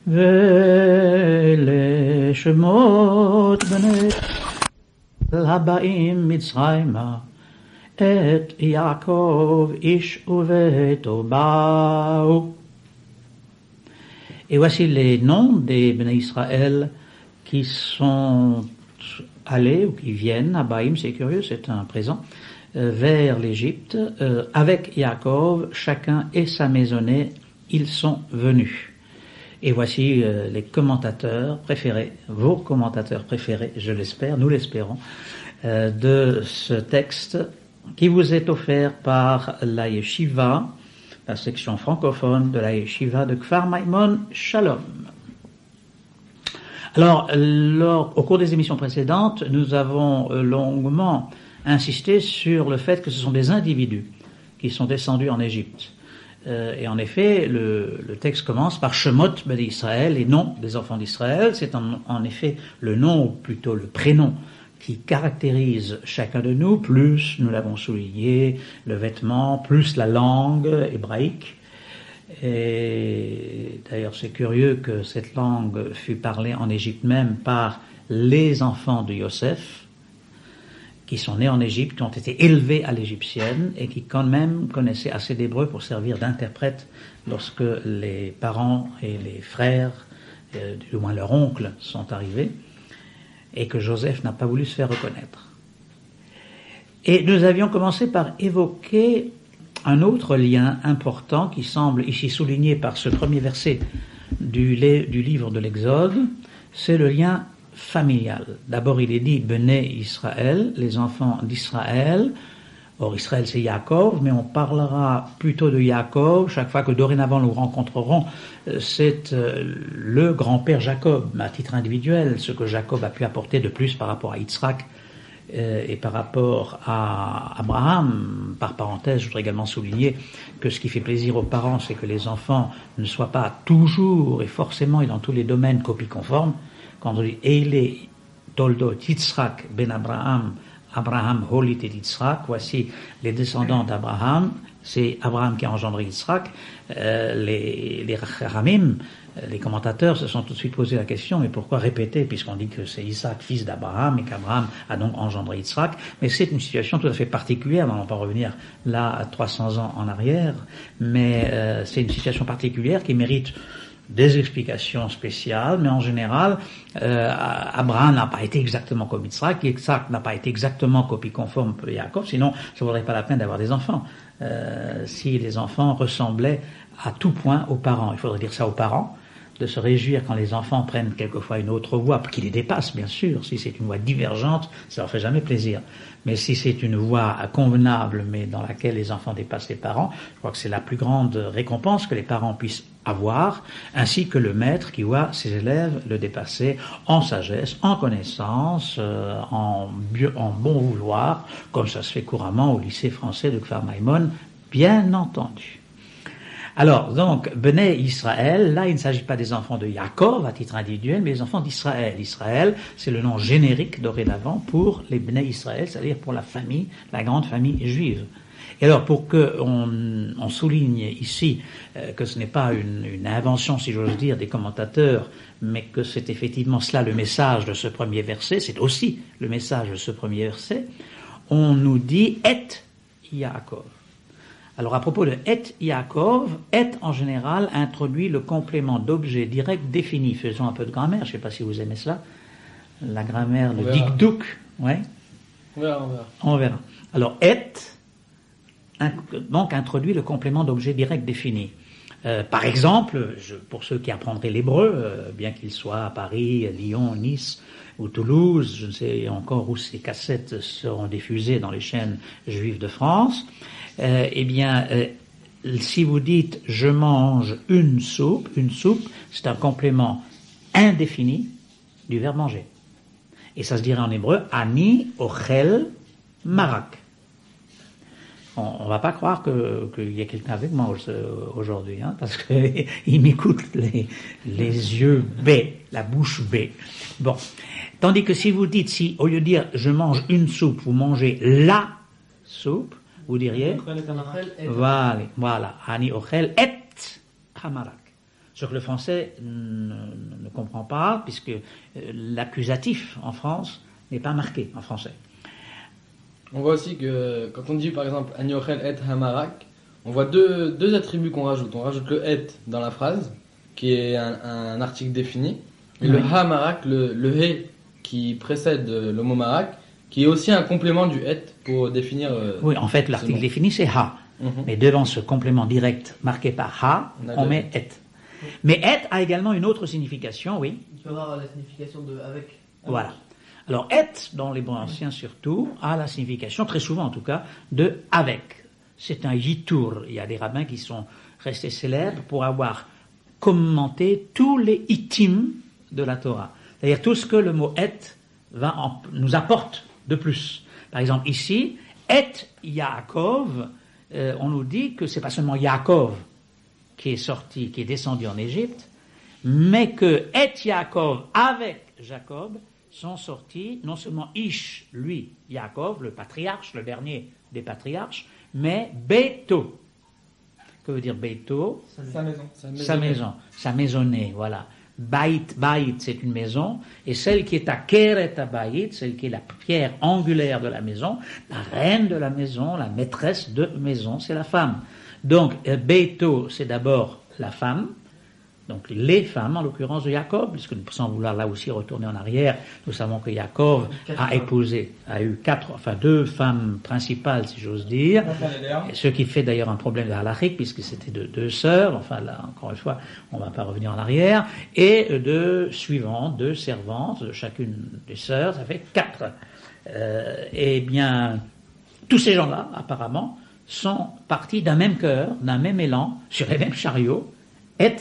ואלה שמות בני הבאים מצרימה את יעקב איש וביתו באו. Et voici les noms des Bnei Israël qui sont allés ou qui viennent, Abaïm, c'est curieux, c'est un présent, vers l'Égypte, avec Yaakov, chacun et sa maisonnée, ils sont venus. Et voici les commentateurs préférés, vos commentateurs préférés, je l'espère, nous l'espérons, de ce texte qui vous est offert par la Yeshiva, la section francophone de la Yeshiva de Kfar Maimon Shalom. Alors, au cours des émissions précédentes, nous avons longuement insisté sur le fait que ce sont des individus qui sont descendus en Égypte. Et en effet, le texte commence par Shemot Bnei Israël, les noms des enfants d'Israël. C'est en effet le nom, ou plutôt le prénom, qui caractérise chacun de nous, plus, nous l'avons souligné, le vêtement, plus la langue hébraïque. Et d'ailleurs, c'est curieux que cette langue fût parlée en Égypte même par les enfants de Yosef, qui sont nés en Égypte, qui ont été élevés à l'égyptienne et qui quand même connaissaient assez d'hébreu pour servir d'interprète lorsque les parents et les frères, du moins leur oncle, sont arrivés, et que Joseph n'a pas voulu se faire reconnaître. Et nous avions commencé par évoquer un autre lien important qui semble ici souligné par ce premier verset du livre de l'Exode, c'est le lien familial. D'abord, il est dit Bnei Israël, les enfants d'Israël. Or, Israël, c'est Yaakov, mais on parlera plutôt de Yaakov chaque fois que dorénavant nous rencontrerons. C'est le grand-père Jacob, à titre individuel, ce que Jacob a pu apporter de plus par rapport à Yitzhak et par rapport à Abraham. Par parenthèse, je voudrais également souligner que ce qui fait plaisir aux parents, c'est que les enfants ne soient pas toujours et forcément et dans tous les domaines copie conformes. Quand on dit Eile Toldot Yitzhak ben Abraham, Abraham holit et Yitzhak, voici les descendants d'Abraham, c'est Abraham qui a engendré Yitzhak. Les Ramim, les commentateurs se sont tout de suite posé la question, mais pourquoi répéter, puisqu'on dit que c'est Isaac, fils d'Abraham, et qu'Abraham a donc engendré Yitzhak. Mais c'est une situation tout à fait particulière, on va pas revenir là à 300 ans en arrière, mais c'est une situation particulière qui mérite des explications spéciales, mais en général, Abraham n'a pas été exactement comme Yitzhak, Yitzhak n'a pas été exactement copie conforme de Yaakov, sinon ça ne vaudrait pas la peine d'avoir des enfants. Si les enfants ressemblaient à tout point aux parents, il faudrait dire ça aux parents, de se réjouir quand les enfants prennent quelquefois une autre voie, qui les dépasse bien sûr. Si c'est une voie divergente, ça leur fait jamais plaisir. Mais si c'est une voie convenable, mais dans laquelle les enfants dépassent les parents, je crois que c'est la plus grande récompense que les parents puissent avoir, ainsi que le maître qui voit ses élèves le dépasser en sagesse, en connaissance, en bon vouloir, comme ça se fait couramment au lycée français de Kfar Maimon, bien entendu. Alors, donc, Bnei Israël, là, il ne s'agit pas des enfants de Yaakov à titre individuel, mais des enfants d'Israël. Israël, c'est le nom générique dorénavant pour les Bnei Israël, c'est-à-dire pour la famille, la grande famille juive. Et alors, pour que on souligne ici que ce n'est pas une invention, si j'ose dire, des commentateurs, mais que c'est effectivement cela le message de ce premier verset, c'est aussi le message de ce premier verset, on nous dit « Et Yaakov ». Alors à propos de « et Yaakov », « et » en général introduit le complément d'objet direct défini. Faisons un peu de grammaire, je ne sais pas si vous aimez cela. La grammaire, le dikduk. Ouais. On verra. Alors « et » donc introduit le complément d'objet direct défini. Par exemple, pour ceux qui apprendraient l'hébreu, bien qu'ils soient à Paris, Lyon, Nice ou Toulouse, je ne sais encore où ces cassettes seront diffusées dans les chaînes juives de France, si vous dites « je mange une soupe », c'est un complément indéfini du verbe manger. Et ça se dirait en hébreu « ani ochel marak ». On ne va pas croire qu'il y a quelqu'un avec moi aujourd'hui, hein, parce qu'il m'écoute les yeux baies, la bouche bée. Bon. Tandis que si vous dites, si au lieu de dire « je mange une soupe », vous mangez la soupe, vous diriez, voilà, ani ochel et hamarak. Ce que le français ne comprend pas, puisque l'accusatif en France n'est pas marqué en français. On voit aussi que quand on dit par exemple Aniochel et Hamarak, on voit deux attributs qu'on rajoute. On rajoute le et dans la phrase, qui est un article défini, et le Hamarak, le he qui précède le mot marak, qui est aussi un complément du et pour définir. Oui, en fait, l'article défini c'est ha. Mais devant ce complément direct marqué par ha, on met et. Mais et a également une autre signification, oui. Il faut avoir la signification de avec. Voilà. Alors, et, dans les bons anciens surtout, a la signification, très souvent en tout cas, de avec. C'est un yitour. Il y a des rabbins qui sont restés célèbres pour avoir commenté tous les itim de la Torah. C'est-à-dire tout ce que le mot et nous apporte de plus. Par exemple, ici, et Yaakov, on nous dit que c'est pas seulement Yaakov qui est sorti, qui est descendu en Égypte, mais que et Yaakov avec Jacob sont sortis, non seulement Ish, lui, Yaakov, le patriarche, le dernier des patriarches, mais Beto. Que veut dire Beto? Sa maison. Sa maison, sa maisonnée, voilà. Bait, c'est une maison, et celle qui est à Keret Habayit, celle qui est la pierre angulaire de la maison, la reine de la maison, la maîtresse de maison, c'est la femme. Donc, Beto, c'est d'abord la femme, donc les femmes, en l'occurrence de Jacob, puisque sans vouloir là aussi retourner en arrière, nous savons que Jacob a eu deux femmes principales, si j'ose dire, ce qui fait d'ailleurs un problème de halachique, puisque c'était deux sœurs, enfin là, encore une fois, on ne va pas revenir en arrière, et deux suivantes, deux servantes, chacune des sœurs, ça fait 4. Eh bien, tous ces gens-là, apparemment, sont partis d'un même cœur, d'un même élan, sur les mêmes chariots, et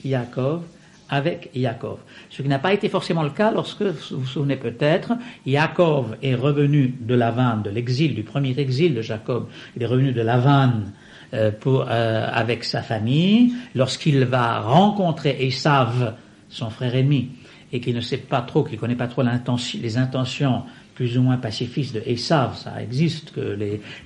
Yaakov avec Yaakov. Ce qui n'a pas été forcément le cas lorsque, vous vous souvenez peut-être, Yaakov est revenu de Lavan, de l'exil, du premier exil de Jacob. Il est revenu de Lavan avec sa famille, lorsqu'il va rencontrer Esav, son frère ennemi, et qu'il ne sait pas trop, qu'il ne connaît pas trop les intentions plus ou moins pacifistes de Esav. Ça existe que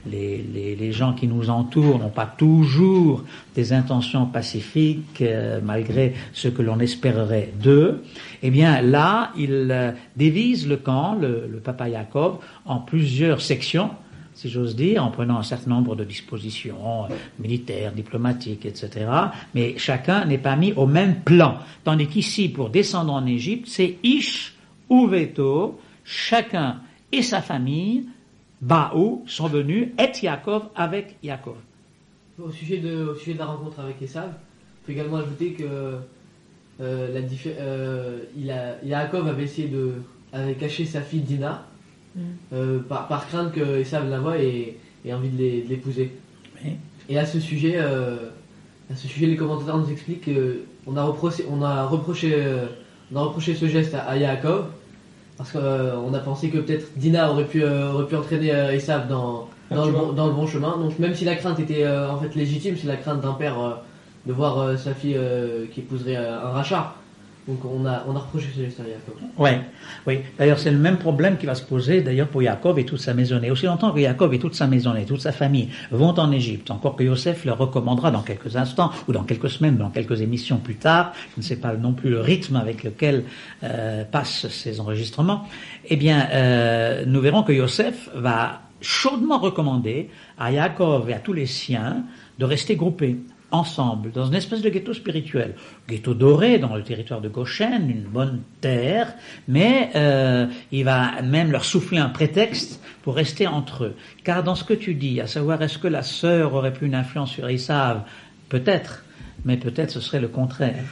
les gens qui nous entourent n'ont pas toujours des intentions pacifiques malgré ce que l'on espérerait d'eux. Eh bien là, il divise le camp, le papa Yaakov, en plusieurs sections, si j'ose dire, en prenant un certain nombre de dispositions militaires, diplomatiques, etc. Mais chacun n'est pas mis au même plan. Tandis qu'ici, pour descendre en Égypte, c'est Ish ou Veto, chacun et sa famille, Baou, sont venus, et Yaakov avec Yaakov. Au sujet de la rencontre avec Esav, il faut également ajouter que Yaakov avait caché sa fille Dina, par crainte que Esav la voie et envie de l'épouser. Oui. Et à ce sujet, les commentateurs nous expliquent qu'on a reproché ce geste à Yaakov, parce qu'on a pensé que peut-être Dina aurait pu entraîner Esav dans le bon chemin. Donc même si la crainte était en fait légitime, c'est la crainte d'un père de voir sa fille qui épouserait un rachat. Donc on a reproché ce geste à Yaakov. Oui. D'ailleurs, c'est le même problème qui va se poser d'ailleurs pour Yaakov et toute sa maisonnée. Aussi longtemps que Yaakov et toute sa maisonnée, toute sa famille vont en Égypte, encore que Yosef leur recommandera dans quelques instants, ou dans quelques semaines, dans quelques émissions plus tard, je ne sais pas non plus le rythme avec lequel passent ces enregistrements, eh bien, nous verrons que Yosef va chaudement recommander à Yaakov et à tous les siens de rester groupés ensemble, dans une espèce de ghetto spirituel. Ghetto doré dans le territoire de Goshen, une bonne terre, mais il va même leur souffler un prétexte pour rester entre eux. Car dans ce que tu dis, à savoir est-ce que la sœur aurait pu une influence sur Esav, peut-être, mais peut-être ce serait le contraire.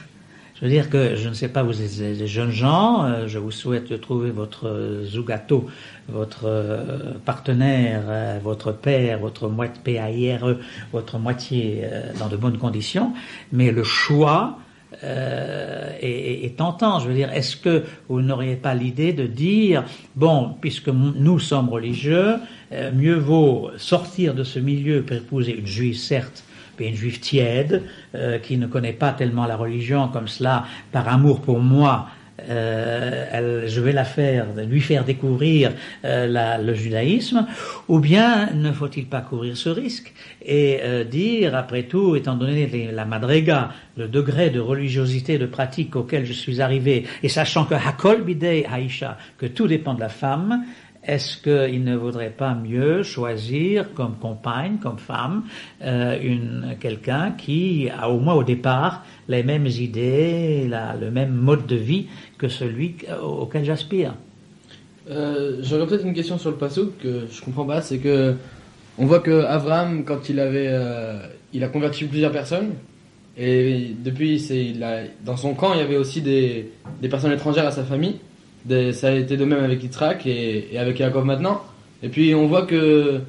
Je veux dire que, je ne sais pas, vous êtes des jeunes gens, je vous souhaite de trouver votre zugato, votre partenaire, votre père, votre moitié PAIRE, votre moitié dans de bonnes conditions, mais le choix est tentant. Je veux dire, est-ce que vous n'auriez pas l'idée de dire, bon, puisque nous sommes religieux, mieux vaut sortir de ce milieu pour épouser une juive, certes, mais une juive tiède, qui ne connaît pas tellement la religion comme cela, par amour pour moi, je vais lui faire découvrir le judaïsme, ou bien ne faut-il pas courir ce risque et dire, après tout, étant donné la madrega, le degré de religiosité, de pratique auquel je suis arrivé, et sachant que hakol bidei haisha, que tout dépend de la femme, est-ce qu'il ne vaudrait pas mieux choisir comme compagne, comme femme, quelqu'un qui a au moins au départ les mêmes idées, le même mode de vie que celui auquel j'aspire? J'aurais peut-être une question sur le passouk que je comprends pas, c'est que on voit que Abraham, quand il a converti plusieurs personnes, et depuis dans son camp il y avait aussi des personnes étrangères à sa famille. Ça a été de même avec Yitzhak et avec Yaakov maintenant. Et puis on voit que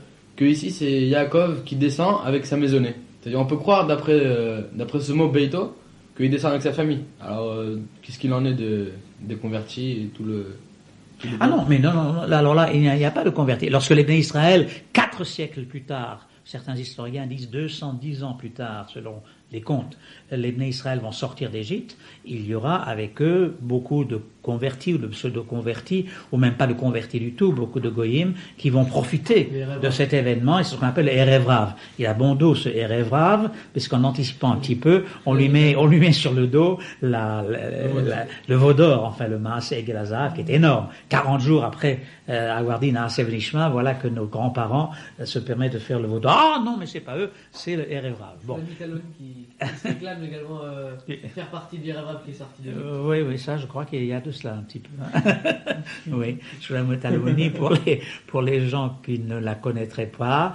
ici c'est Yaakov qui descend avec sa maisonnée. C'est-à-dire on peut croire d'après ce mot Beito qu'il descend avec sa famille. Alors qu'est-ce qu'il en est des convertis et tout le Ah non, mais non, alors là il n'y a pas de convertis. Lorsque les Bnei Israël, 4 siècles plus tard, certains historiens disent 210 ans plus tard selon les contes, les Bnei Israël vont sortir d'Égypte, il y aura avec eux beaucoup de convertis ou de pseudo-convertis, ou même pas de convertis du tout, beaucoup de goyim qui vont profiter de cet événement, et c'est ce qu'on appelle le Erev Rav. Il a bon dos ce Erev Rav, puisqu'en anticipant un petit peu, on lui met sur le dos le veau d'or, enfin le Maaseh Egelazav, qui est énorme. 40 jours après avoir dit Naaseh V'Nishma, voilà que nos grands-parents se permettent de faire le veau d'or. Ah non, mais c'est pas eux, c'est le Erev Rav. Bon. Qui réclame également faire partie du Rav qui est sorti de oui, ça, je crois qu'il y a de cela un petit peu. Oui, Shlomo Talmoni, pour les gens qui ne la connaîtraient pas,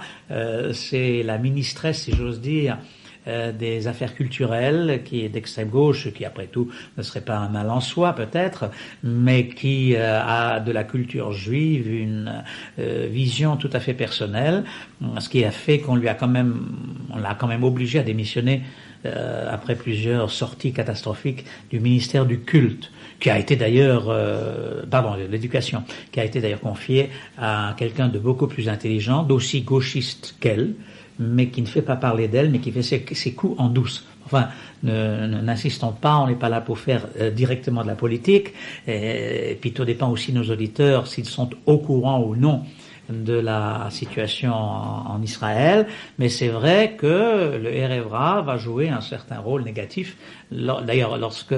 c'est la ministresse, si j'ose dire, des affaires culturelles, qui est d'extrême gauche, qui après tout ne serait pas un mal en soi peut-être, mais qui a de la culture juive une vision tout à fait personnelle, ce qui a fait on l'a quand même obligé à démissionner après plusieurs sorties catastrophiques du ministère du culte, qui a été d'ailleurs, de l'éducation, qui a été d'ailleurs confié à quelqu'un de beaucoup plus intelligent, d'aussi gauchiste qu'elle, mais qui ne fait pas parler d'elle, mais qui fait ses coups en douce. Enfin, n'insistons pas, on n'est pas là pour faire directement de la politique, et puis tout dépend aussi de nos auditeurs, s'ils sont au courant ou non de la situation en Israël, mais c'est vrai que le Erev Rav va jouer un certain rôle négatif. D'ailleurs, lorsque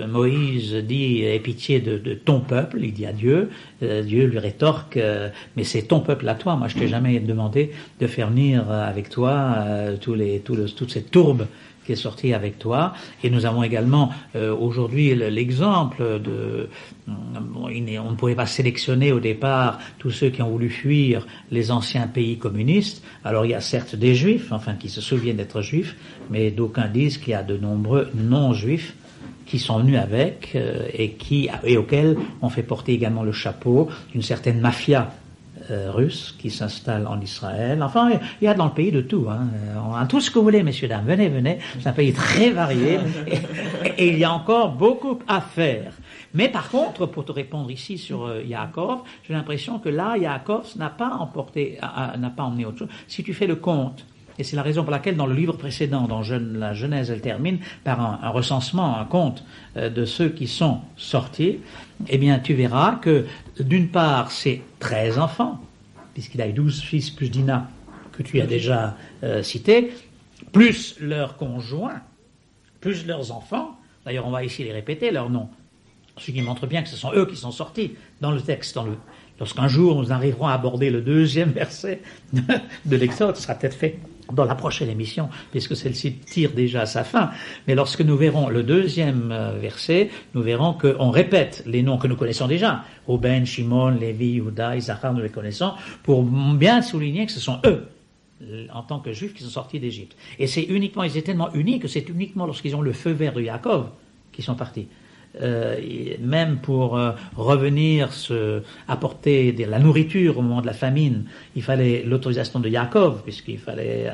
Moïse dit « aie pitié de ton peuple », il dit à Dieu, Dieu lui rétorque « mais c'est ton peuple à toi, moi je t'ai jamais demandé de faire venir avec toi toute cette tourbe qui est sorti avec toi. » Et nous avons également aujourd'hui l'exemple on ne pouvait pas sélectionner au départ tous ceux qui ont voulu fuir les anciens pays communistes. Alors il y a certes des juifs, qui se souviennent d'être juifs, mais d'aucuns disent qu'il y a de nombreux non-juifs qui sont venus avec et auxquels on fait porter également le chapeau d'une certaine mafia russe qui s'installe en Israël. Enfin, il y a dans le pays de tout. On a tout ce que vous voulez, messieurs, dames. Venez. C'est un pays très varié et il y a encore beaucoup à faire. Mais par contre, pour te répondre ici sur Yaakov, j'ai l'impression que là, Yaakov n'a pas emmené autre chose. Si tu fais le compte, et c'est la raison pour laquelle dans le livre précédent, dans la Genèse, elle termine par un recensement, un compte de ceux qui sont sortis, eh bien tu verras que d'une part c'est 13 enfants, puisqu'il a eu 12 fils plus Dina, que tu as déjà cité, plus leurs conjoints, plus leurs enfants, d'ailleurs on va ici les répéter, leurs noms, ce qui montre bien que ce sont eux qui sont sortis dans le texte, lorsqu'un jour nous arriverons à aborder le 2e verset de l'Exode, ce sera peut-être fait dans la prochaine émission, puisque celle-ci tire déjà à sa fin. Mais lorsque nous verrons le 2e verset, nous verrons qu'on répète les noms que nous connaissons déjà. Ruben, Shimon, Lévi, Yehuda, Issachar, nous les connaissons, pour bien souligner que ce sont eux, en tant que juifs, qui sont sortis d'Égypte. Et ils étaient tellement unis que c'est uniquement lorsqu'ils ont le feu vert de Yaakov qu'ils sont partis. Même pour revenir apporter de la nourriture au moment de la famine, il fallait l'autorisation de Yaakov, puisqu'il fallait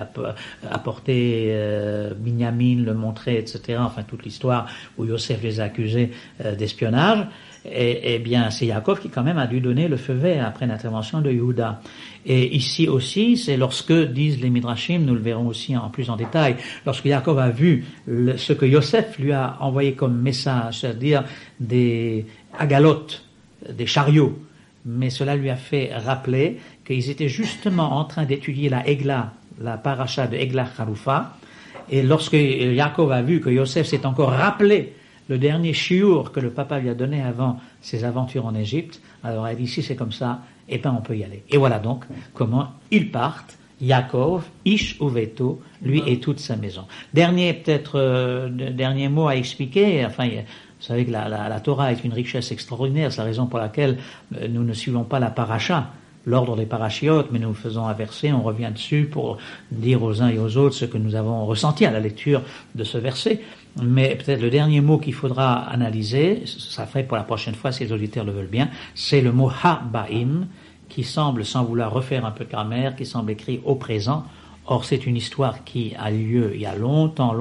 apporter Binyamin, le montrer, etc. Enfin toute l'histoire où Yosef les a accusés d'espionnage. Eh bien, c'est Yaakov qui quand même a dû donner le feu vert après l'intervention de Yehuda. Et ici aussi, c'est lorsque, disent les Midrashim, nous le verrons aussi en plus en détail, lorsque Yaakov a vu ce que Yosef lui a envoyé comme message, c'est-à-dire des agalotes, des chariots, mais cela lui a fait rappeler qu'ils étaient justement en train d'étudier la Egla, la paracha de Egla Chaloufa, et lorsque Yaakov a vu que Yosef s'est encore rappelé le dernier shiur que le papa lui a donné avant ses aventures en Égypte, alors il a dit, si c'est comme ça, eh ben on peut y aller. Et voilà donc comment ils partent, Yaakov, Ish Uveto, lui et toute sa maison. Dernier mot à expliquer, enfin, vous savez que la Torah est une richesse extraordinaire, c'est la raison pour laquelle nous ne suivons pas la paracha, l'ordre des parachiotes, mais nous faisons un verset, on revient dessus pour dire aux uns et aux autres ce que nous avons ressenti à la lecture de ce verset. Mais peut-être le dernier mot qu'il faudra analyser, ça ferait pour la prochaine fois si les auditeurs le veulent bien, c'est le mot ha-ba'im, qui semble, sans vouloir refaire un peu de grammaire, qui semble écrit au présent. Or, c'est une histoire qui a lieu il y a longtemps,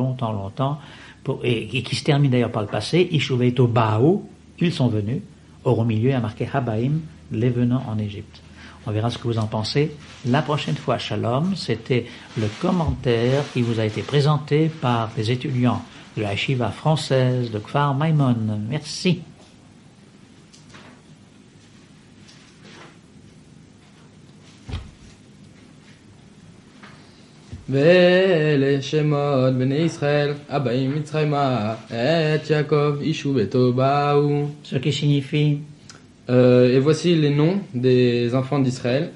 et qui se termine d'ailleurs par le passé. Ishuveito Ba'u, ils sont venus. Or, au milieu, il y a marqué ha-ba'im, les venant en Égypte. On verra ce que vous en pensez la prochaine fois. Shalom, c'était le commentaire qui vous a été présenté par les étudiants de la Yeshiva française de Kfar Maimon. Merci. ואלה שמות בני ישראל הבאים מצרימה את יעקב אישו ביתו באו. Ce qui signifie Et voici les noms des enfants d'Israël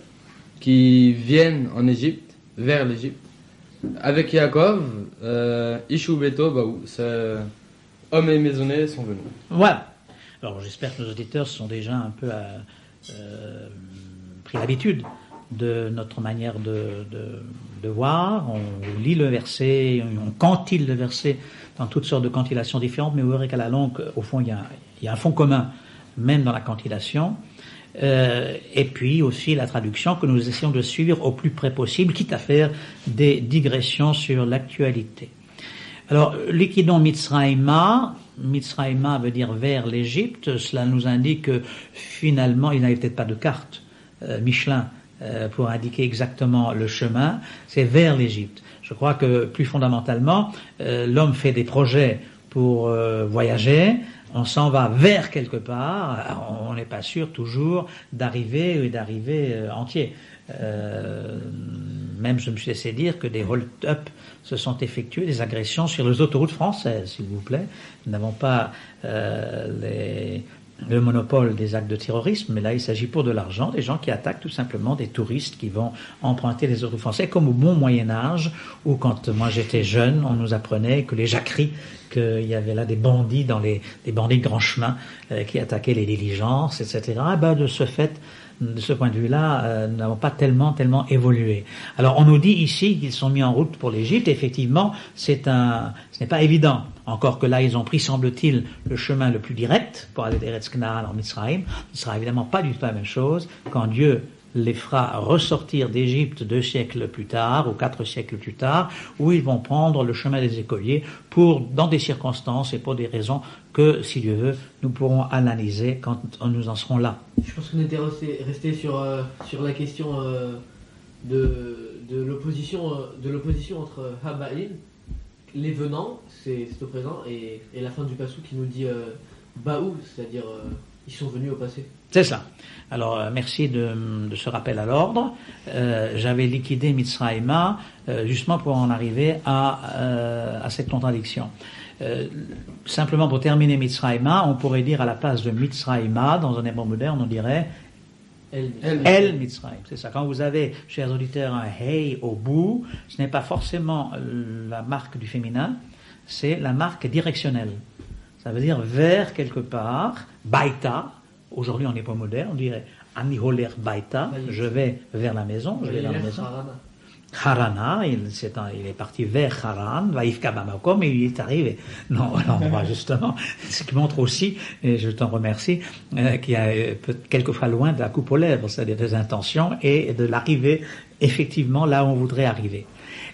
qui viennent en Égypte, vers l'Égypte. Avec Yaakov, Ishu Beto, Baou, hommes et maisonnées sont venus. Voilà. Alors j'espère que nos auditeurs sont déjà un peu pris l'habitude de notre manière de voir. On lit le verset, on cantille le verset dans toutes sortes de cantillations différentes, mais vous verrez qu'à la longue, au fond, il y a un fond commun, même dans la cantillation. Et puis aussi la traduction que nous essayons de suivre au plus près possible, quitte à faire des digressions sur l'actualité. Alors, liquidons Mitzraïma. Mitzraïma veut dire vers l'Égypte. Cela nous indique que finalement, il n'avait peut-être pas de carte Michelin pour indiquer exactement le chemin. C'est vers l'Égypte. Je crois que plus fondamentalement, l'homme fait des projets pour voyager. On s'en va vers quelque part, on n'est pas sûr toujours d'arriver entier. Même je me suis laissé dire que des hold-up se sont effectués, des agressions sur les autoroutes françaises, s'il vous plaît. Nous n'avons pas le monopole des actes de terrorisme, mais là il s'agit pour de l'argent, des gens qui attaquent tout simplement des touristes qui vont emprunter les autoroutes françaises, comme au bon Moyen-Âge, où quand moi j'étais jeune, on nous apprenait que les jacqueries, qu'il y avait là des bandits des bandits de grand chemin qui attaquaient les diligences, etc. De ce fait, de ce point de vue-là, nous n'avons pas tellement évolué. Alors on nous dit ici qu'ils sont mis en route pour l'Égypte. Effectivement, ce n'est pas évident. Encore que là, ils ont pris, semble-t-il, le chemin le plus direct pour aller d'Eretz Canaan en Mitzrayim. Ce ne sera évidemment pas du tout la même chose quand Dieu les fera ressortir d'Égypte 2 siècles plus tard, ou 4 siècles plus tard, où ils vont prendre le chemin des écoliers dans des circonstances et pour des raisons que, si Dieu veut, nous pourrons analyser quand nous en serons là. Je pense qu'on était resté sur la question de l'opposition entre Habaïm, les venants, c'est au présent, et la fin du passou qui nous dit Baou, c'est-à-dire ils sont venus au passé. C'est ça. Alors, merci de ce rappel à l'ordre. J'avais liquidé Mitzraïma justement pour en arriver à cette contradiction. Simplement pour terminer Mitzraïma, on pourrait dire à la place de Mitzraïma, dans un hébreu moderne, on dirait El Mitzrayim. C'est ça. Quand vous avez, chers auditeurs, un Hey au bout, ce n'est pas forcément la marque du féminin, c'est la marque directionnelle. Ça veut dire vers quelque part, Baïta. Aujourd'hui, en hébreu moderne, on dirait Ani holer Baïta, je vais vers la maison, je vais vers la maison. Harana, il est parti vers Haran, Vaïfka Bamakom, et il est arrivé. Non, l'endroit justement, ce qui montre aussi, et je t'en remercie, qu'il y a quelquefois loin de la coupe aux lèvres, c'est-à-dire des intentions, et de l'arrivée, effectivement, là où on voudrait arriver.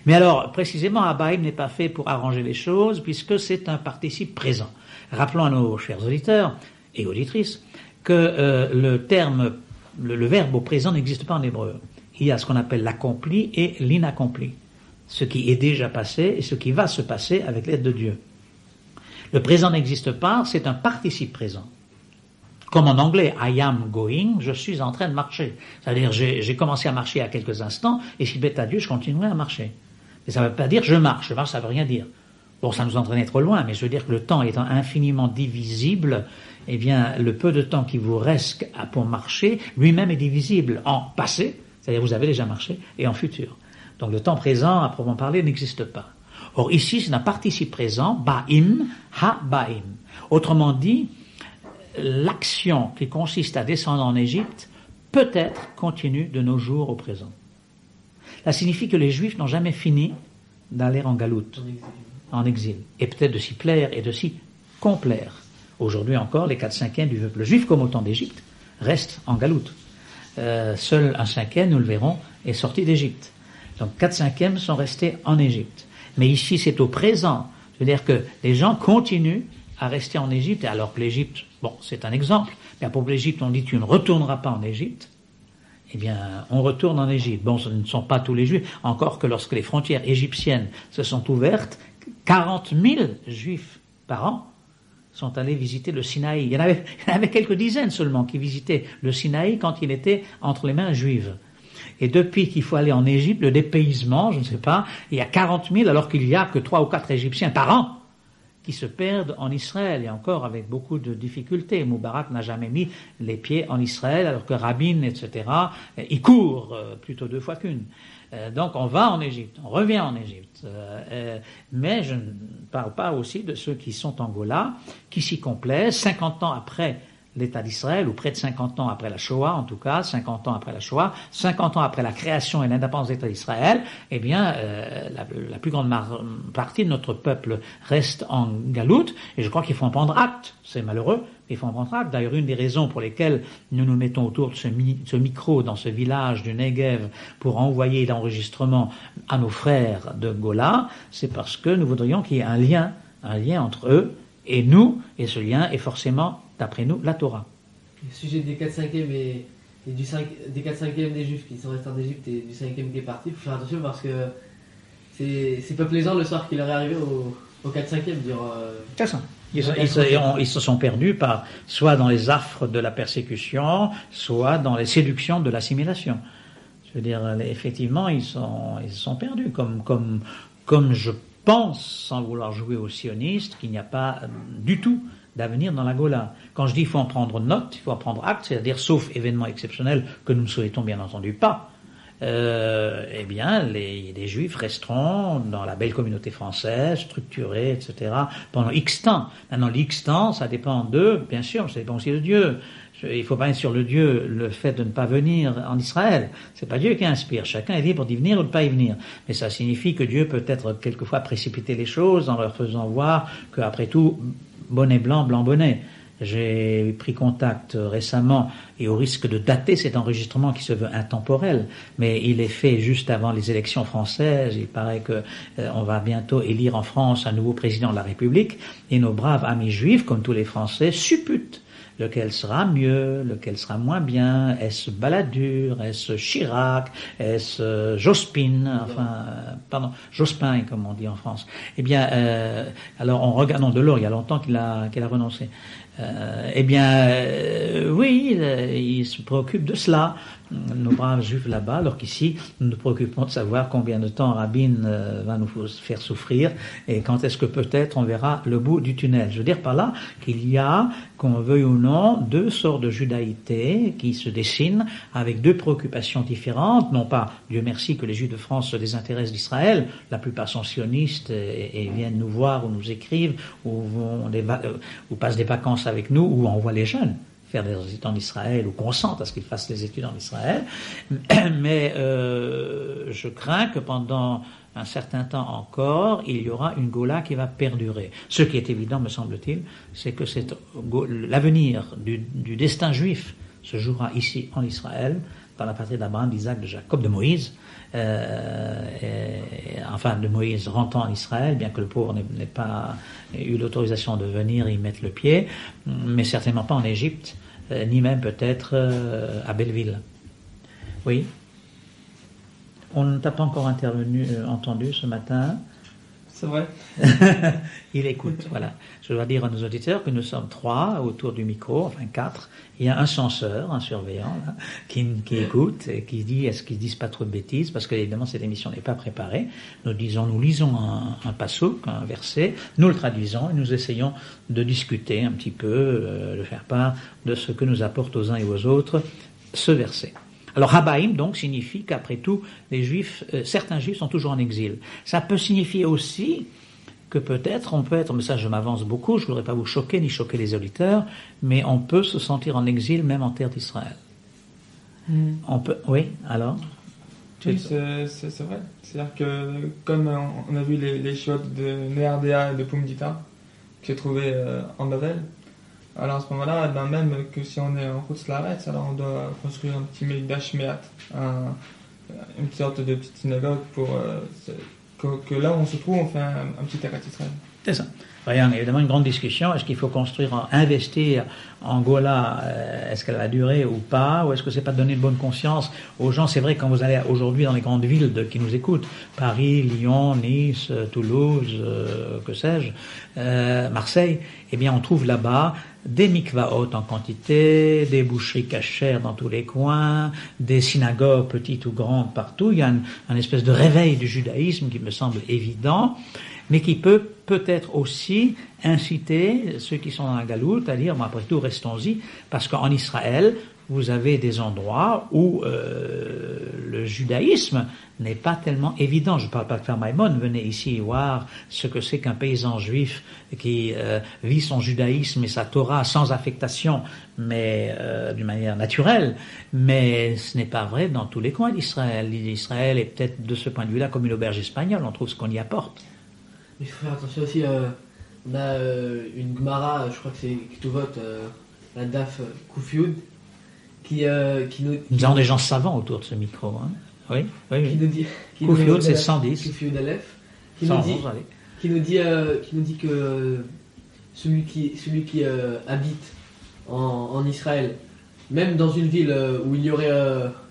Mais alors, précisément, Abaïm n'est pas fait pour arranger les choses, puisque c'est un participe présent. Rappelons à nos chers auditeurs et auditrices, que le verbe au présent n'existe pas en hébreu. Il y a ce qu'on appelle l'accompli et l'inaccompli. Ce qui est déjà passé et ce qui va se passer avec l'aide de Dieu. Le présent n'existe pas, c'est un participe présent. Comme en anglais, I am going, je suis en train de marcher. C'est-à-dire, j'ai commencé à marcher à quelques instants, et si bête à Dieu, je continuerai à marcher. Mais ça ne veut pas dire je marche, ça ne veut rien dire. Bon, ça nous entraîne trop loin, mais je veux dire que le temps étant infiniment divisible, eh bien, le peu de temps qui vous reste pour marcher, lui-même est divisible en passé, c'est-à-dire vous avez déjà marché, et en futur. Donc le temps présent, à proprement parler, n'existe pas. Or ici, c'est un participe présent, ba'im, ha-ba'im. Autrement dit, l'action qui consiste à descendre en Égypte peut-être continue de nos jours au présent. Cela signifie que les Juifs n'ont jamais fini d'aller en galoute, en exil, et peut-être de s'y plaire et de s'y complaire. Aujourd'hui encore, les 4/5 du peuple juif, comme au temps d'Égypte, restent en galoute. Seul un 5e, nous le verrons, est sorti d'Égypte. Donc 4/5 sont restés en Égypte. Mais ici, c'est au présent. C'est-à-dire que les gens continuent à rester en Égypte, alors que l'Égypte, bon, c'est un exemple, mais à propos de l'Égypte, on dit tu ne retourneras pas en Égypte. Eh bien, on retourne en Égypte. Bon, ce ne sont pas tous les Juifs, encore que lorsque les frontières égyptiennes se sont ouvertes, 40 000 Juifs par an sont allés visiter le Sinaï. Il y en avait quelques dizaines seulement qui visitaient le Sinaï quand il était entre les mains juives. Et depuis qu'il faut aller en Égypte, le dépaysement, je ne sais pas, il y a 40 000 alors qu'il n'y a que 3 ou 4 Égyptiens par an qui se perdent en Israël, et encore avec beaucoup de difficultés. Moubarak n'a jamais mis les pieds en Israël, alors que Rabin, etc., il court plutôt 2 fois qu'une. Donc on va en Égypte, on revient en Égypte. Mais je ne parle pas aussi de ceux qui sont en Gola, qui s'y complaisent 50 ans après l'État d'Israël, ou près de 50 ans après la Shoah, en tout cas, 50 ans après la Shoah, 50 ans après la création et l'indépendance de l'État d'Israël, eh bien, la plus grande partie de notre peuple reste en galoute, et je crois qu'il faut en prendre acte. C'est malheureux, mais il faut en prendre acte. D'ailleurs, une des raisons pour lesquelles nous nous mettons autour de ce micro dans ce village du Negev pour envoyer l'enregistrement à nos frères de Gola, c'est parce que nous voudrions qu'il y ait un lien entre eux et nous, et ce lien est forcément, d'après nous, la Torah. Le sujet des 4/5 et des 4/5 des Juifs qui sont restés en Égypte et du 5e qui est parti, il faut faire attention parce que c'est pas plaisant le soir qu'il leur est arrivé au 4/5 dire. C'est ça. Ils se sont perdus soit dans les affres de la persécution, soit dans les séductions de l'assimilation. Je veux dire, effectivement, ils se sont perdus, comme je pense, sans vouloir jouer aux sionistes, qu'il n'y a pas du tout d'avenir dans la Gola. Quand je dis il faut en prendre note, il faut en prendre acte, c'est-à-dire sauf événement exceptionnel que nous ne souhaitons bien entendu pas, eh bien les Juifs resteront dans la belle communauté française, structurée, etc., pendant X temps. Maintenant, l'X temps, ça dépend d'eux, bien sûr, ça dépend aussi de Dieu. Il ne faut pas mettre sur le fait de ne pas venir en Israël. C'est pas Dieu qui inspire. Chacun est libre d'y venir ou de ne pas y venir. Mais ça signifie que Dieu peut être quelquefois précipiter les choses en leur faisant voir qu'après tout, bonnet blanc, blanc bonnet. J'ai pris contact récemment, et au risque de dater cet enregistrement qui se veut intemporel, mais il est fait juste avant les élections françaises. Il paraît que on va bientôt élire en France un nouveau président de la République, et nos braves amis juifs, comme tous les Français, supputent lequel sera mieux, lequel sera moins bien, est-ce Balladur, est-ce Chirac, est-ce Jospin, Jospin, comme on dit en France. Eh bien, alors on regarde, non, Delors, il y a longtemps qu'il a renoncé. Oui, il se préoccupe de cela, nos braves juifs là-bas, alors qu'ici, nous nous préoccupons de savoir combien de temps Rabin va nous faire souffrir, et quand est-ce que peut-être on verra le bout du tunnel. Je veux dire par là qu'il y a, qu'on veuille ou non, 2 sortes de judaïté qui se dessinent, avec 2 préoccupations différentes, non pas, Dieu merci, que les Juifs de France se désintéressent d'Israël, la plupart sont sionistes et viennent nous voir ou nous écrivent, ou passent des vacances avec nous, ou envoient les jeunes faire des études en Israël, ou consentent à ce qu'ils fassent des études en Israël. Mais je crains que pendant un certain temps encore, il y aura une Gola qui va perdurer. Ce qui est évident, me semble-t-il, c'est que l'avenir du destin juif se jouera ici en Israël, dans la patrie d'Abraham, d'Isaac, de Jacob, de Moïse, de Moïse rentrant en Israël, bien que le pauvre n'ait pas eu l'autorisation de venir y mettre le pied, mais certainement pas en Égypte, ni même peut-être à Belleville. Oui. On ne t'a pas encore entendu ce matin. C'est vrai. Il écoute, voilà. Je dois dire à nos auditeurs que nous sommes 3 autour du micro, enfin 4. Il y a un censeur, un surveillant, là, qui écoute et qui dit est-ce qu'ils disent pas trop de bêtises, parce que évidemment cette émission n'est pas préparée. Nous lisons un passouk, un verset, nous le traduisons et nous essayons de discuter un petit peu, de faire part de ce que nous apporte aux uns et aux autres ce verset. Alors, Habaïm, donc, signifie qu'après tout, certains Juifs sont toujours en exil. Ça peut signifier aussi que peut-être, mais ça je m'avance beaucoup, je ne voudrais pas vous choquer ni choquer les auditeurs, mais on peut se sentir en exil même en terre d'Israël. On peut, oui, alors Oui, c'est vrai. C'est-à-dire que, comme on a vu les chiottes de Néardéa et de Poumdita, qui se trouvaient en Bavel, alors à ce moment-là, même que si on est en route Slaretz, alors on doit construire un petit Mikdash Meat, une sorte de petite synagogue pour que là où on se trouve, on fait un petit Eretz Israël. C'est ça. Il y a évidemment une grande discussion. Est-ce qu'il faut investir en Gola, est-ce qu'elle va durer ou pas, ou est-ce que c'est pas de donner de bonne conscience aux gens? C'est vrai, quand vous allez aujourd'hui dans les grandes villes qui nous écoutent, Paris, Lyon, Nice, Toulouse, que sais-je, Marseille, eh bien on trouve là-bas des mikvaot en quantité, des boucheries cachères dans tous les coins, des synagogues petites ou grandes partout. Il y a un espèce de réveil du judaïsme qui me semble évident, mais qui peut peut-être aussi inciter ceux qui sont dans la galoute à dire, après tout, restons-y, parce qu'en Israël, vous avez des endroits où le judaïsme n'est pas tellement évident. Je ne parle pas de Frère Maïmon, venez ici voir ce que c'est qu'un paysan juif qui vit son judaïsme et sa Torah sans affectation, mais d'une manière naturelle. Mais ce n'est pas vrai dans tous les coins d'Israël. L'Israël est peut-être de ce point de vue-là comme une auberge espagnole, on trouve ce qu'on y apporte. Il faut faire attention aussi, on a une Gemara, je crois que c'est Ketuvot, la Daf Kufyud, qui nous avons des gens savants autour de ce micro, hein. Oui. Qui nous dit. Kufyud, c'est 110. Kufyud Aleph. Qui 111, nous dit que celui qui habite en Israël, même dans une ville où il y aurait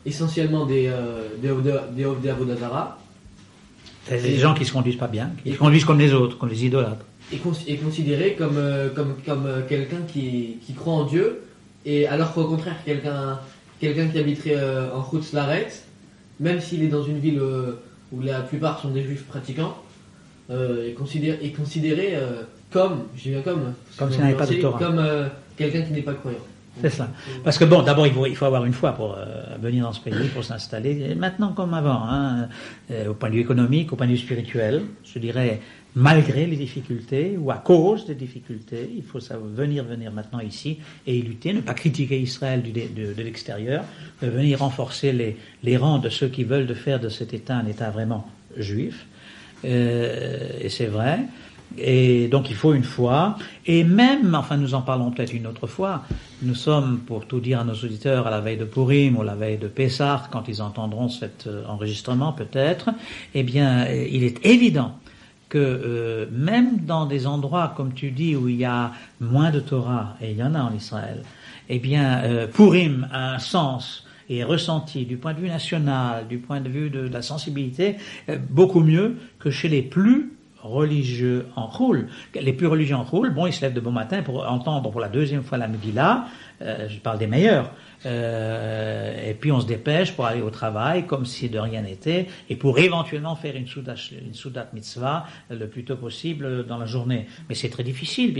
essentiellement des Ovdei Avodah Zarah, c'est des gens qui se conduisent pas bien, qui se conduisent comme les autres, comme les idolâtres. Et considéré comme quelqu'un qui croit en Dieu, et alors qu'au contraire, quelqu'un qui habiterait en Chutz Laaretz, même s'il est dans une ville où la plupart sont des juifs pratiquants, est considéré comme s'il n'avait pas de Torah, comme quelqu'un qui n'est pas croyant. C'est ça. Parce que bon, d'abord, il faut avoir une foi pour venir dans ce pays, pour s'installer. Et maintenant comme avant, hein, au point de vue économique, au point de vue spirituel, je dirais, malgré les difficultés ou à cause des difficultés, il faut venir maintenant ici et y lutter, ne pas critiquer Israël de l'extérieur, venir renforcer les rangs de ceux qui veulent faire de cet État un État vraiment juif. Et c'est vrai. Et donc il faut une foi, et même, nous en parlons peut-être une autre fois, nous sommes, pour tout dire à nos auditeurs, à la veille de Purim ou la veille de Pessah, quand ils entendront cet enregistrement peut-être, eh bien il est évident que même dans des endroits, comme tu dis, où il y a moins de Torah, et il y en a en Israël, eh bien Purim a un sens et est ressenti du point de vue national, du point de vue de la sensibilité, beaucoup mieux que chez les plus religieux en Choul. Les plus religieux en Choul, ils se lèvent de bon matin pour entendre pour la deuxième fois la Megillah, je parle des meilleurs, et puis on se dépêche pour aller au travail comme si de rien n'était, et pour éventuellement faire une Soudat Mitzvah le plus tôt possible dans la journée. Mais c'est très difficile,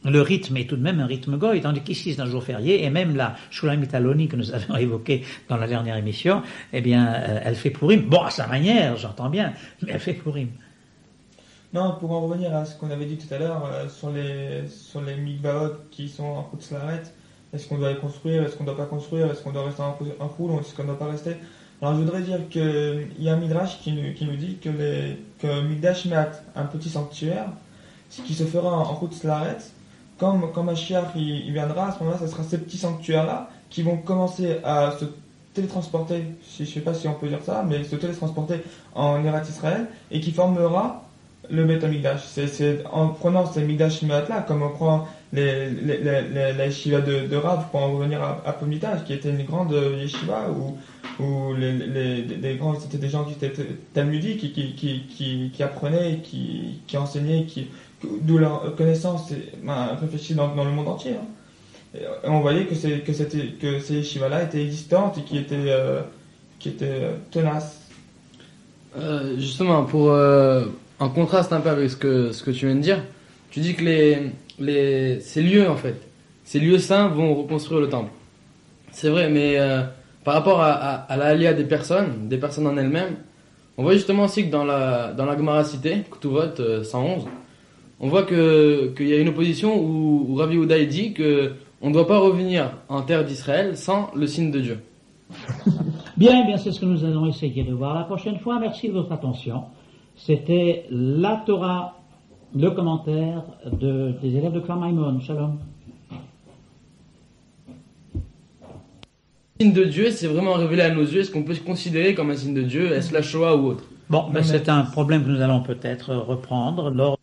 le rythme est tout de même un rythme goy, tandis qu'ici c'est un jour férié, et même la Shulamit Aloni que nous avons évoquée dans la dernière émission, eh bien, elle fait Purim, à sa manière, j'entends bien, mais elle fait Purim. Non, pour en revenir à ce qu'on avait dit tout à l'heure sur les mikvaot qui sont en Chutz Laaretz, est-ce qu'on doit les construire, est-ce qu'on ne doit pas construire, est-ce qu'on doit rester en Choul ou est-ce qu'on ne doit pas rester? Alors je voudrais dire qu'il y a un midrash qui nous dit que Mikdash Meat, un petit sanctuaire, qui se fera en Chutz Laaretz, comme Mashiach il viendra, à ce moment-là, ce sera ces petits sanctuaires-là qui vont commencer à se télétransporter, je ne sais pas si on peut dire ça, mais se télétransporter en Eretz Israël, et qui formera le Beth Amikdash. C'est en prenant ces Mikdash là, comme on prend la yeshiva de Rav, pour en revenir à Pomitage, qui était une grande yeshiva où les grands, c'était des gens qui étaient talmudiques, qui apprenaient, qui enseignaient, d'où leur connaissance réfléchie dans le monde entier. Hein. Et on voyait que ces yeshivas-là étaient existantes et qui étaient tenaces. Justement, pour en contraste un peu avec ce que tu viens de dire, tu dis que ces lieux, en fait, ces lieux saints vont reconstruire le temple. C'est vrai, mais par rapport à l'aliyah des personnes en elles-mêmes, on voit justement aussi que dans la Gemara citée, Ketuvot 111, on voit qu'il y a une opposition où Rabbi Yehuda dit que on ne doit pas revenir en terre d'Israël sans le signe de Dieu. Bien, c'est ce que nous allons essayer de voir la prochaine fois. Merci de votre attention. C'était la Torah, le commentaire des élèves de Kfar Maimon. Shalom. Le signe de Dieu, c'est vraiment révélé à nos yeux. Est-ce qu'on peut se considérer comme un signe de Dieu? Est-ce la Shoah ou autre? Bon, c'est un problème que nous allons peut-être reprendre lors